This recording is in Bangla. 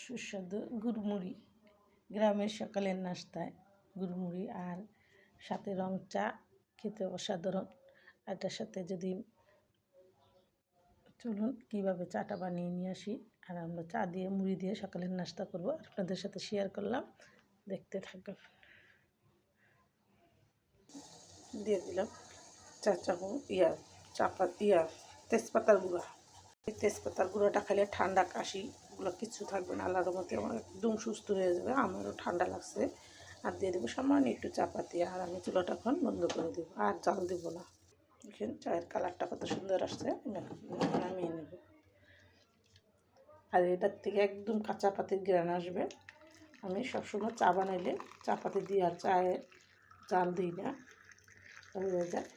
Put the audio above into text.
সুস্বাদু গুড়মুড়ি, গ্রামের সকালের নাস্তায় গুড়মুড়ি আর সাথে রং চা খেতে অসাধারণ। এটার সাথে যদি চলুন কীভাবে চাটা বানিয়ে নিয়ে আসি, আর আমরা চা দিয়ে মুড়ি দিয়ে সকালের নাস্তা করব, আর আপনাদের সাথে শেয়ার করলাম, দেখতে থাকুন। দিয়ে দিলাম তেজপাতার গুঁড়া। এই তেজপাতার গুঁড়োটা খেলে ঠান্ডা কাশিগুলো কিছু থাকবে না, আল্লাহর রহমতে আমার একদম সুস্থ হয়ে যাবে। আমারও ঠান্ডা লাগছে। আর দিয়ে দেবো সামান্য একটু চাপাতি, আর আমি চুলাটা এখন বন্ধ করে দেবো, আর জাল দেবো না। দেখেন চায়ের কালারটা কত সুন্দর আসছে, নামিয়ে নেব। আর এটার থেকে একদম কাঁচা পাতির ঘ্রাণ আসবে। আমি সবসময় চা বানাইলে চা পাতি দিয়ে আর চায়ে জাল দিই না, হয়ে যায়।